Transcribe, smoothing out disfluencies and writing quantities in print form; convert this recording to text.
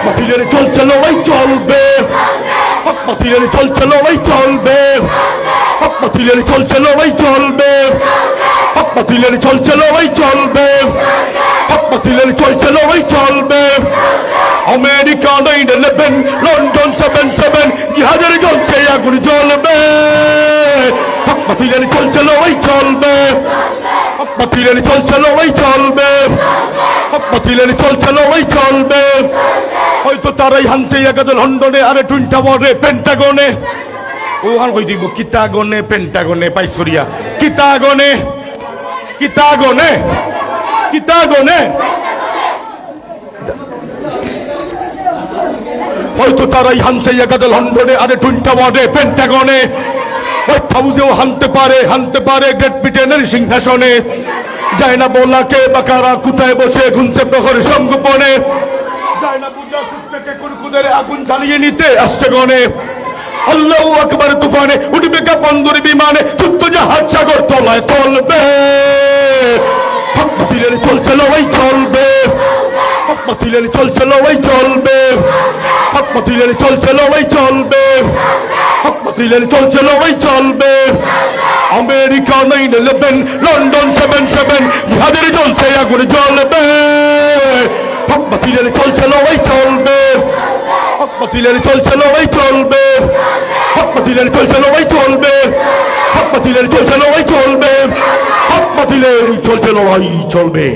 বাতিলের চলছে লড়াই চলবে, হক বাতিলের চলছে লড়াই চলবে, হক বাতিলের চলছে লড়াই চলবে, হক বাতিলের চলছে লড়াই চলবে, হক বাতিলের চলছে লড়াই চলবে। আমেরিকা 9/11, লন্ডন 7/7, জিহাদের চলছে আগুন জ্বলবে, হক বাতিলের চলছে লড়াই চলবে, হক বাতিলের চলছে লড়াই চলবে, হক বাতিলের চলছে লড়াই চলবে। হয়তো তারাই হানছে একাদে লন্ডনে, আরে টুইন টাওয়ারে, পেন্টাগনে, ওখান কই দিব কিতাগনে, পেন্টাগনে, পাইসরিয়া, কিতাগনে, কিতাগনে, কিতাগনে। হয়তো তারাই হানছে একাদে লন্ডনে, আরে টুইন টাওয়ারে, পেন্টাগনে, হোয়াইট হাউসেও হানতে পারে গ্রেট ব্রিটেনের সিংহাসনে। যায় না বলা কে বাকারা কোথায় বসে ঘুমছে প্রহর সংগোপনে, যায় না বুঝা থেকে কুরকুদের আগুন জ্বালিয়ে নিতে আসছে গনে। আল্লাহু আকবার তুফানে উঠবে কা বন্দর বিমানে, যুদ্ধ জাহাজ সাগর তলায় তলবে, হক বাতিলের চলছে লড়াই চলবে, হক বাতিলের চলছে লড়াই চলবে, হক বাতিলের চলছে লড়াই চলবে, হক বাতিলের চলছে লড়াই চলবে। আমেরিকা 9/11, লন্ডন 7/7, জিহাদের চলছে আগুন জ্বলবে, হক বাতিলের চলছে লড়াই চলবে, হক বাতিলের চলছে লড়াই চলবে, হক বাতিলের চলছে লড়াই চলবে, হক বাতিলের চলছে লড়াই চলবে, হক বাতিলের চলছে লড়াই চলবে।